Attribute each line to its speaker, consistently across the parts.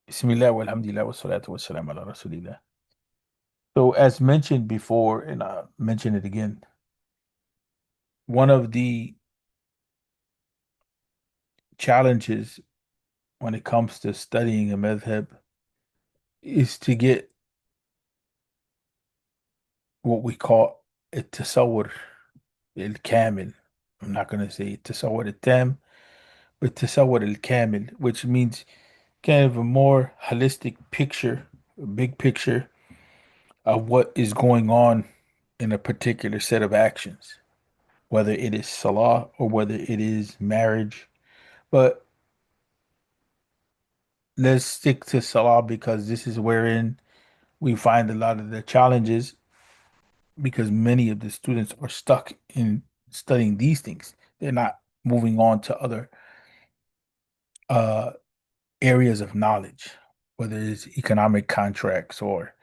Speaker 1: Bismillah walhamdulillah wassalatu wassalam ala rasulillah. So as mentioned before, and I mention it again, one of the challenges when it comes to studying a madhab is to get what we call a tasawwur al-kamil. I'm not going to say tasawwur al-tam, but tasawwur al-kamil, which means kind of a more holistic picture, a big picture of what is going on in a particular set of actions, whether it is salah or whether it is marriage. But let's stick to salah because this is wherein we find a lot of the challenges because many of the students are stuck in studying these things. They're not moving on to other uh, areas of knowledge, whether it's economic contracts or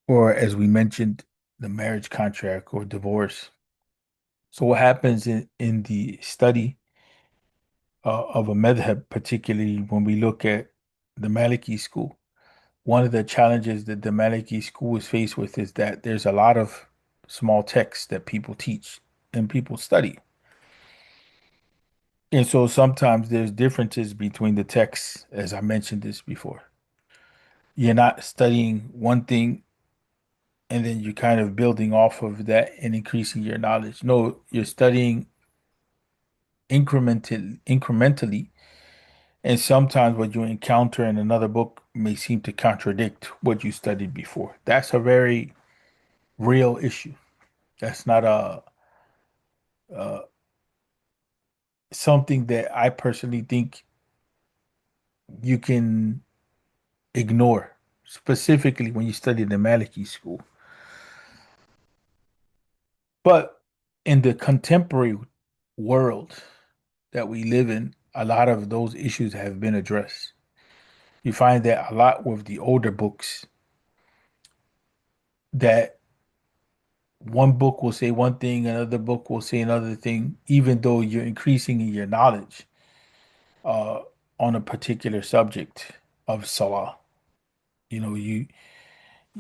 Speaker 1: as we mentioned, the marriage contract or divorce. So what happens in the study of a madhab, particularly when we look at the Maliki school, one of the challenges that the Maliki school is faced with is that there's a lot of small texts that people teach and people study. And so sometimes there's differences between the texts, as I mentioned this before. You're not studying one thing and then you're kind of building off of that and increasing your knowledge. No, you're studying incrementally. And sometimes what you encounter in another book may seem to contradict what you studied before. That's a very real issue. That's not uh, something that I personally think you can ignore, specifically when you study the Maliki school. But in the contemporary world that we live in, a lot of those issues have been addressed. You find that a lot with the older books that one book will say one thing, another book will say another thing, even though you're increasing in your knowledge uh, on a particular subject of Salah. You know,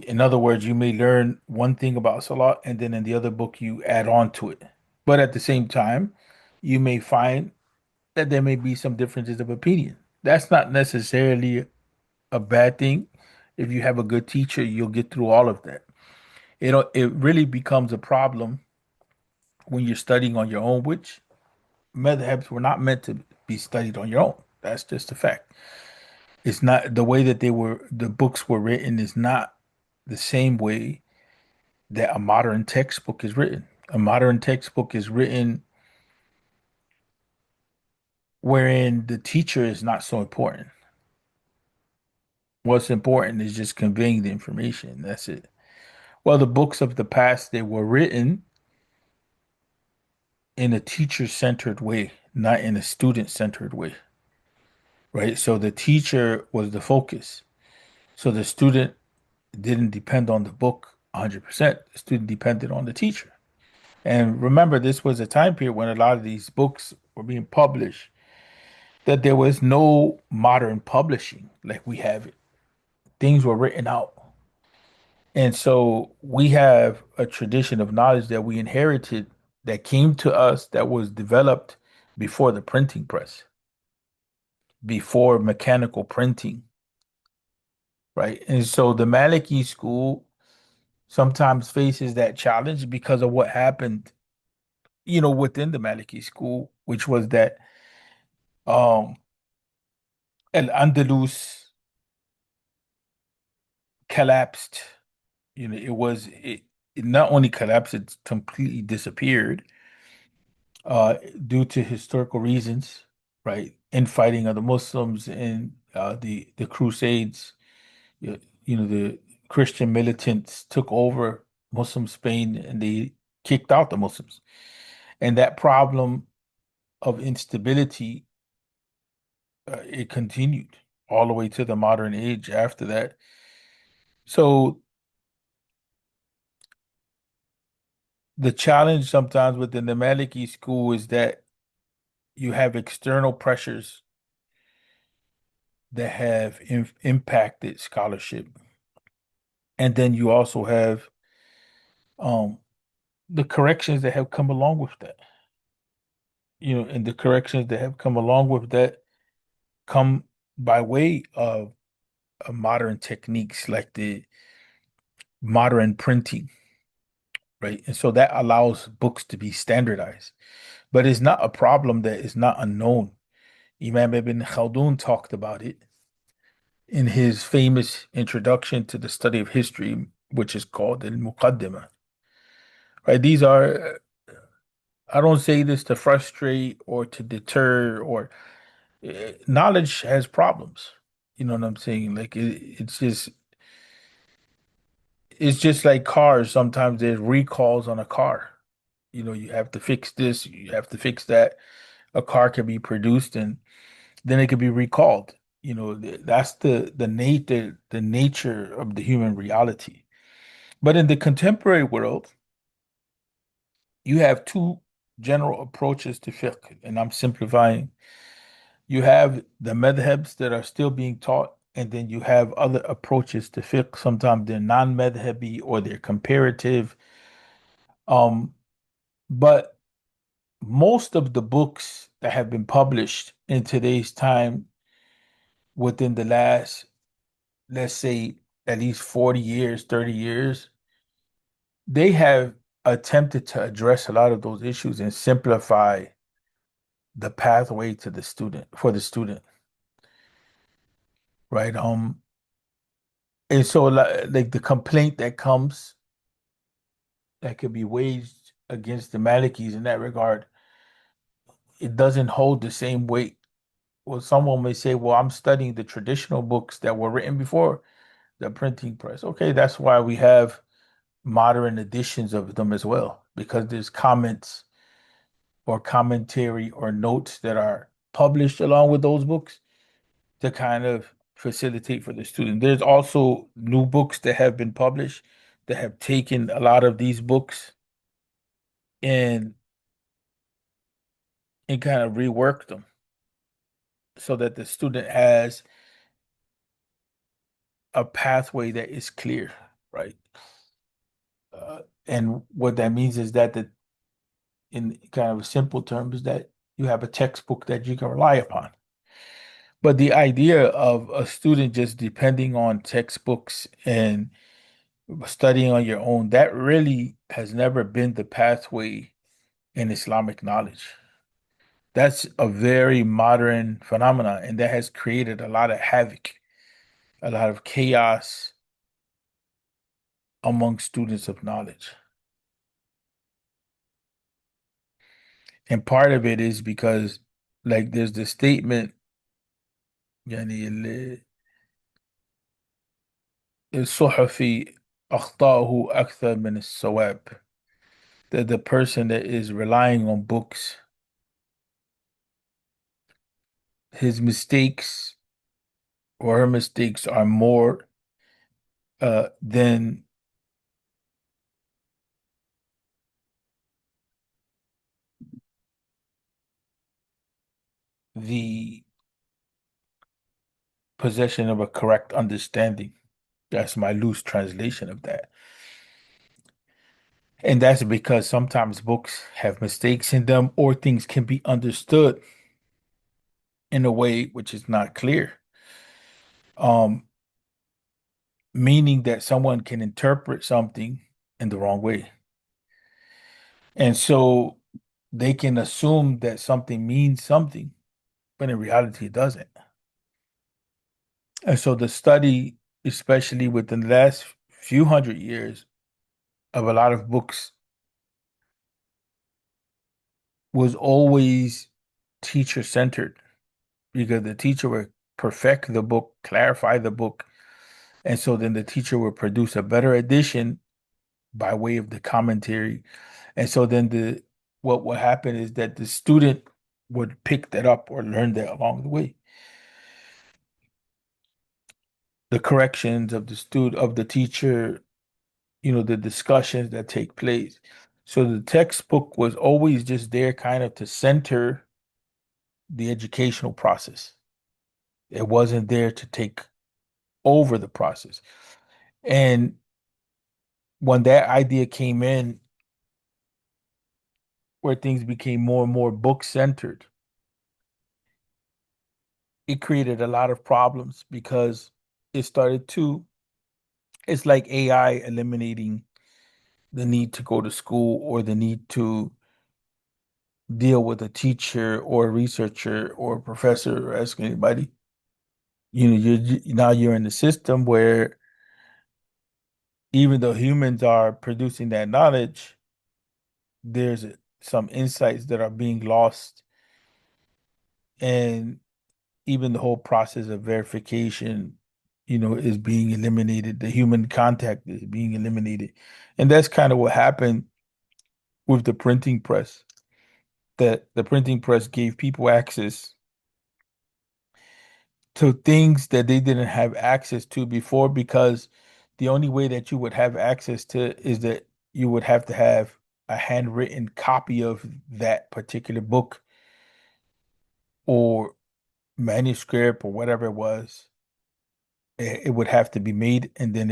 Speaker 1: in other words, you may learn one thing about Salah and then in the other book you add on to it. But at the same time, you may find that there may be some differences of opinion. That's not necessarily a bad thing. If you have a good teacher, you'll get through all of that. It really becomes a problem when you're studying on your own, which madhabs were not meant to be studied on your own. That's just a fact. It's not the way that the books were written is not the same way that a modern textbook is written. A modern textbook is written wherein the teacher is not so important. What's important is just conveying the information. That's it. Well, the books of the past, they were written in a teacher-centered way, not in a student-centered way, right? So the teacher was the focus. So the student didn't depend on the book 100%. The student depended on the teacher. And remember, this was a time period when a lot of these books were being published, that there was no modern publishing like we have it. Things were written out. And so we have a tradition of knowledge that we inherited that came to us that was developed before the printing press, before mechanical printing, right? And so the Maliki school sometimes faces that challenge because of what happened, within the Maliki school, which was that um Al-Andalus collapsed. It not only collapsed, it completely disappeared uh, due to historical reasons, right? Infighting of the Muslims and the Crusades. The Christian militants took over Muslim Spain and they kicked out the Muslims. And that problem of instability, it continued all the way to the modern age after that. So the challenge sometimes within the Maliki school is that you have external pressures that have impacted scholarship. And then you also have um, the corrections that have come along with that. And the corrections that have come along with that come by way of modern techniques like the modern printing, right? And so that allows books to be standardized. But it's not a problem that is not unknown. Imam Ibn Khaldun talked about it in his famous introduction to the study of history, which is called Al-Muqaddimah. Right? These are, I don't say this to frustrate or to deter or knowledge has problems. You know what I'm saying? Like it's just like cars. Sometimes there's recalls on a car. You have to fix this, you have to fix that. A car can be produced and then it can be recalled. That's the nature of the human reality. But in the contemporary world, you have two general approaches to fiqh, and I'm simplifying. You have the madhabs that are still being taught, and then you have other approaches to fiqh. Sometimes they're non-madhabi or they're comparative. Um, but most of the books that have been published in today's time within the last, let's say, at least 40 years, 30 years, they have attempted to address a lot of those issues and simplify the pathway to the student for the student, right? And so like the complaint that comes that could be waged against the Malikis in that regard, it doesn't hold the same weight. Well, someone may say, well, I'm studying the traditional books that were written before the printing press. Okay, that's why we have modern editions of them as well, because there's comments or commentary or notes that are published along with those books to kind of facilitate for the student. There's also new books that have been published that have taken a lot of these books and kind of reworked them so that the student has a pathway that is clear, right? And what that means is that in kind of simple terms, that you have a textbook that you can rely upon. But the idea of a student just depending on textbooks and studying on your own, that really has never been the pathway in Islamic knowledge. That's a very modern phenomenon, and that has created a lot of havoc, a lot of chaos among students of knowledge. And part of it is because, like, there's the statement, يعني الصحفي أخطاؤه أكثر من الصواب. That the person that is relying on books, his mistakes or her mistakes are more than the possession of a correct understanding. That's my loose translation of that. And that's because sometimes books have mistakes in them or things can be understood in a way which is not clear. Um, Meaning that someone can interpret something in the wrong way. And so they can assume that something means something, but in reality it doesn't. And so the study, especially within the last few hundred years, of a lot of books was always teacher centered because the teacher would perfect the book, clarify the book, and so then the teacher would produce a better edition by way of the commentary. And so then the what would happen is that the student would pick that up or learn that along the way. The corrections of the teacher, the discussions that take place. So the textbook was always just there kind of to center the educational process. It wasn't there to take over the process. And when that idea came in, where things became more and more book centered, it created a lot of problems because it started to, it's like AI eliminating the need to go to school or the need to deal with a teacher or a researcher or a professor or ask anybody. Now you're in the system where even though humans are producing that knowledge, there's some insights that are being lost, and even the whole process of verification, is being eliminated. The human contact is being eliminated. And that's kind of what happened with the printing press. That the printing press gave people access to things that they didn't have access to before, because the only way that you would have access to is that you would have to have a handwritten copy of that particular book or manuscript or whatever it was. It would have to be made, and then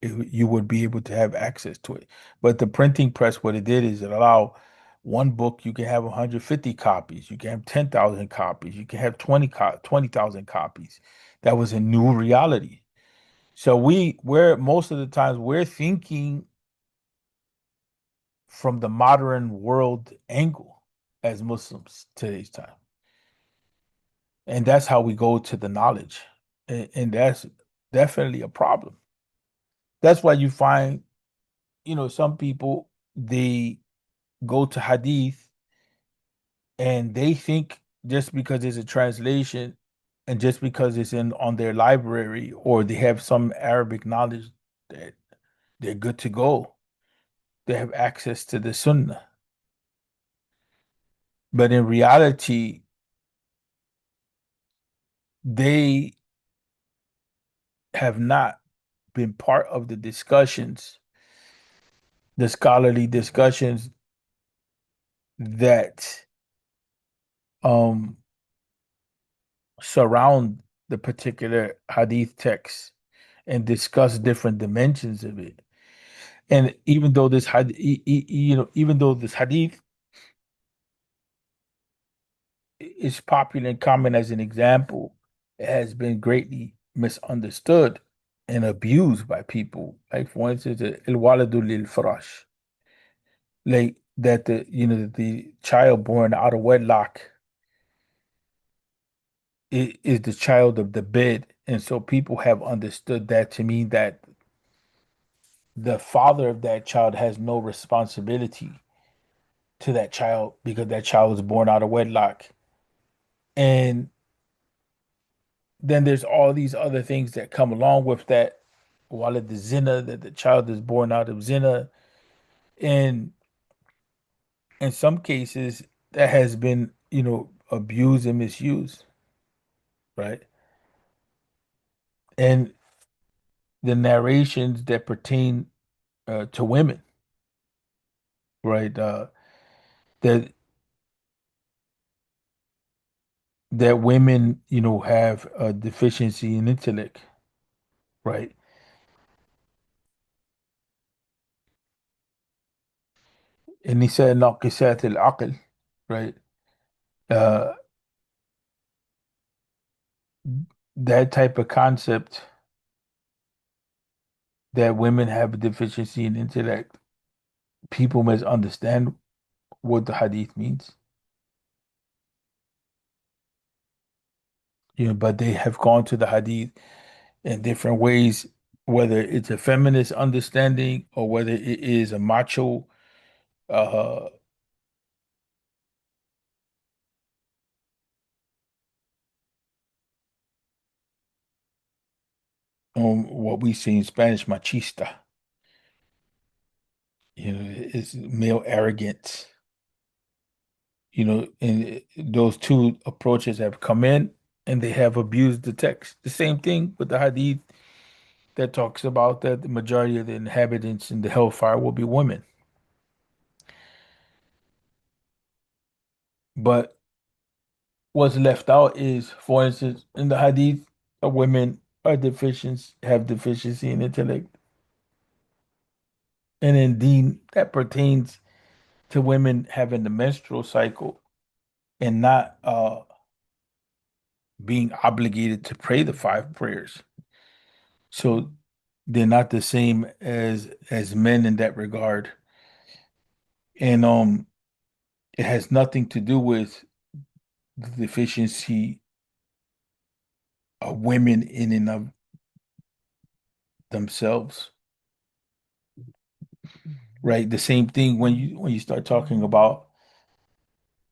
Speaker 1: you would be able to have access to it. But the printing press, what it did is it allowed one book, you can have 150 copies, you can have 10,000 copies, you can have 20,000 copies. That was a new reality. So we're most of the times we're thinking from the modern world angle as Muslims today's time. And that's how we go to the knowledge. And that's definitely a problem. That's why you find, some people, they go to hadith and they think just because it's a translation and just because it's in on their library or they have some Arabic knowledge, that they're good to go. They have access to the Sunnah. But in reality, they have not been part of the discussions, the scholarly discussions that um surround the particular hadith text and discuss different dimensions of it. And even though this hadith, even though this hadith is popular and common as an example, it has been greatly misunderstood and abused by people. Like for instance, el waladu lil farash, like that the child born out of wedlock is the child of the bed, and so people have understood that to mean that the father of that child has no responsibility to that child because that child was born out of wedlock. And then there's all these other things that come along with that. While at the zina, that the child is born out of zina. And in some cases, that has been, abused and misused, right? And the narrations that pertain to women, right? That women, have a deficiency in intellect, right? النساء ناقصات العقل, right? Uh, that type of concept that women have a deficiency in intellect, people misunderstand what the hadith means, but they have gone to the hadith in different ways, whether it's a feminist understanding or whether it is a macho, uh, what we see in Spanish, machista, it's male arrogance. And those two approaches have come in and they have abused the text. The same thing with the hadith that talks about that the majority of the inhabitants in the hellfire will be women. But what's left out is, for instance, in the hadith, women are deficient, have deficiency in intellect. And indeed, that pertains to women having the menstrual cycle and not being obligated to pray the five prayers. So they're not the same as men in that regard. And it has nothing to do with the deficiency of women in and of themselves, right? The same thing when you start talking about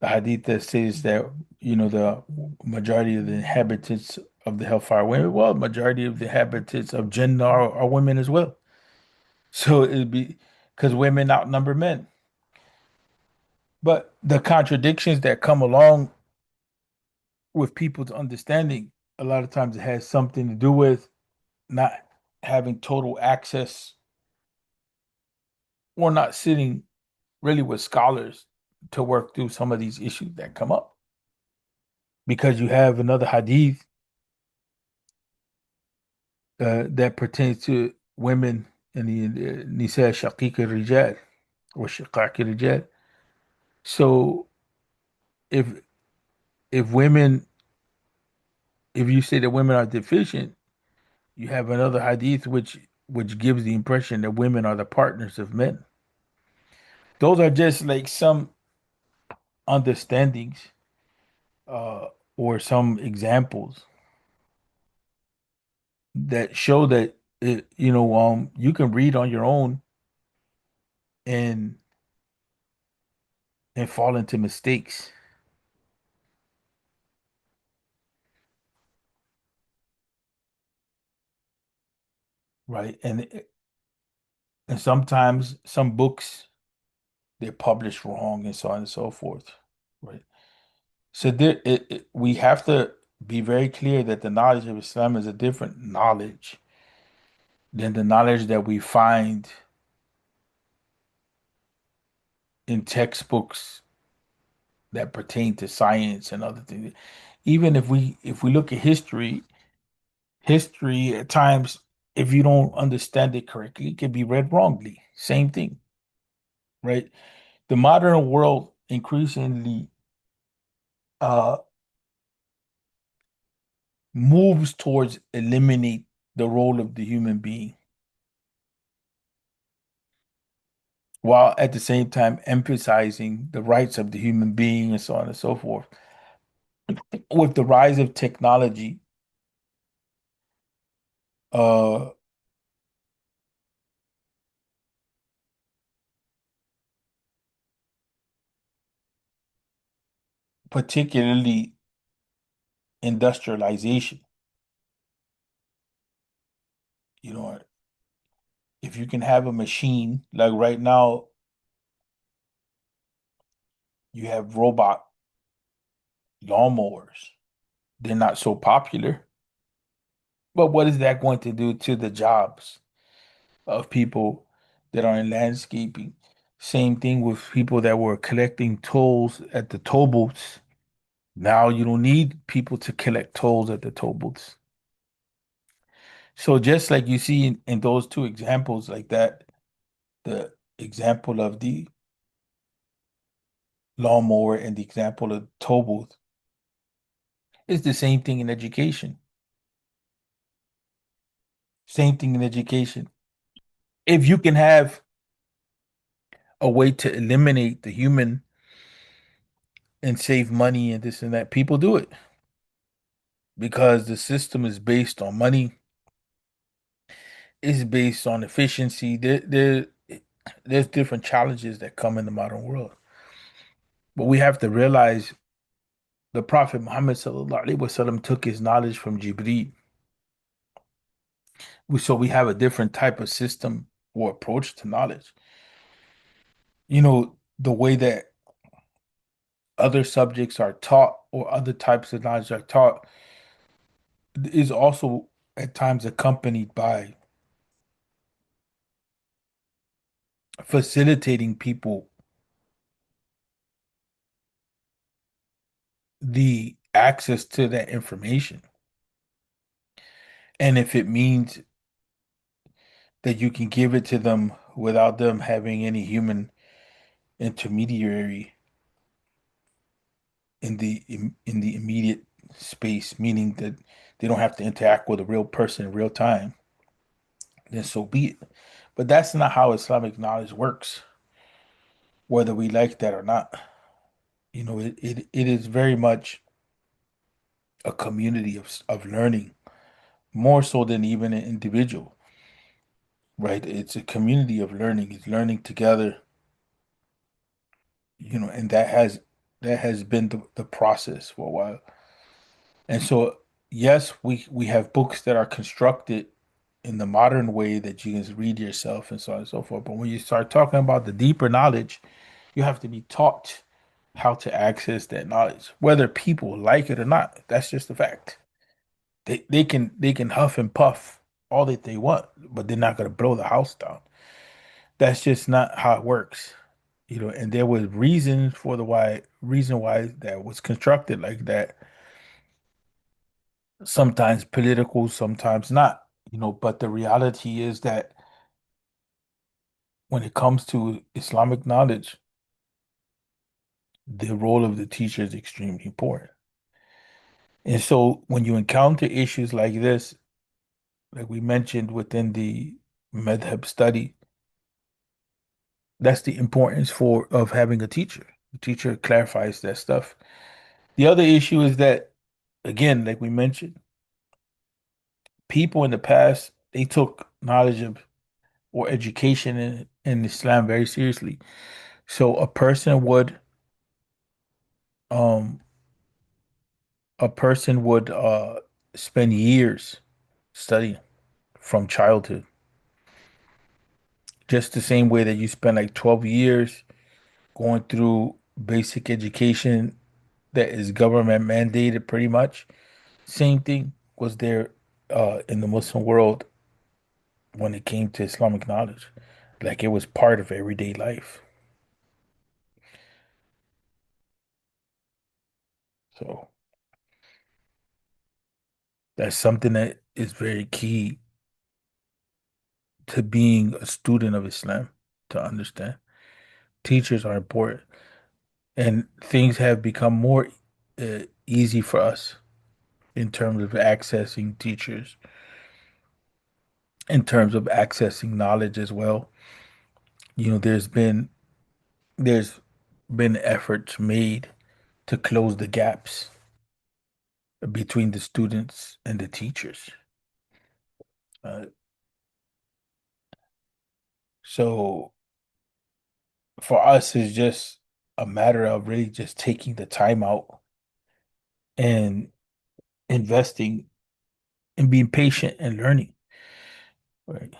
Speaker 1: the hadith that says that the majority of the inhabitants of the hellfire are women. Well, majority of the inhabitants of Jannah are women as well. So it'd be because women outnumber men. But the contradictions that come along with people's understanding, a lot of times it has something to do with not having total access or not sitting really with scholars to work through some of these issues that come up. Because you have another hadith that pertains to women in the Nisa Shaqiq al-Rijal or Shiqaq al-Rijal. So if if women, if you say that women are deficient, you have another hadith which gives the impression that women are the partners of men. Those are just like some understandings uh, or some examples that show that you can read on your own and fall into mistakes, right? And sometimes some books they're published wrong and so on and so forth, right? So we have to be very clear that the knowledge of Islam is a different knowledge than the knowledge that we find in textbooks that pertain to science and other things. Even if we look at history at times, if you don't understand it correctly, it can be read wrongly. Same thing, right? The modern world increasingly uh, moves towards eliminate the role of the human being, while at the same time emphasizing the rights of the human being and so on and so forth. With the rise of technology, uh, particularly industrialization, you know, if you can have a machine, like right now, you have robot lawnmowers. They're not so popular, but what is that going to do to the jobs of people that are in landscaping? Same thing with people that were collecting tolls at the toll booths. Now you don't need people to collect tolls at the toll booths. So just like you see in those two examples like that, the example of the lawnmower and the example of toll booth, it's the same thing in education. Same thing in education. If you can have a way to eliminate the human and save money and this and that, people do it because the system is based on money, it's based on efficiency. There's different challenges that come in the modern world. But we have to realize the Prophet Muhammad sallallahu alaihi wasallam took his knowledge from Jibreel. So we have a different type of system or approach to knowledge. The way that other subjects are taught or other types of knowledge are taught is also at times accompanied by facilitating people the access to that information. And if it means that you can give it to them without them having any human intermediary in the immediate space, meaning that they don't have to interact with a real person in real time, then so be it. But that's not how Islamic knowledge works, whether we like that or not. It is very much a community of learning, more so than even an individual, right? It's a community of learning. It's learning together, and that has been the process for a while. And so, yes, we have books that are constructed in the modern way that you can read yourself and so on and so forth. But when you start talking about the deeper knowledge, you have to be taught how to access that knowledge, whether people like it or not. That's just a fact. They can huff and puff all that they want, but they're not gonna blow the house down. That's just not how it works. And there was reason why that was constructed like that. Sometimes political, sometimes not. But the reality is that when it comes to Islamic knowledge, the role of the teacher is extremely important. And so when you encounter issues like this, like we mentioned within the madhab study, that's the importance for of having a teacher. The teacher clarifies that stuff. The other issue is that, again, like we mentioned, people in the past, they took knowledge of or education in Islam very seriously. So um a person would spend years studying from childhood, just the same way that you spend like 12 years going through basic education that is government mandated pretty much. Same thing was there in the Muslim world when it came to Islamic knowledge. Like it was part of everyday life. So that's something that is very key to being a student of Islam to understand. Teachers are important, and things have become more easy for us in terms of accessing teachers, in terms of accessing knowledge as well. You know, there's been efforts made to close the gaps between the students and the teachers. Uh, so for us, it's just a matter of really just taking the time out and investing and being patient and learning. Right.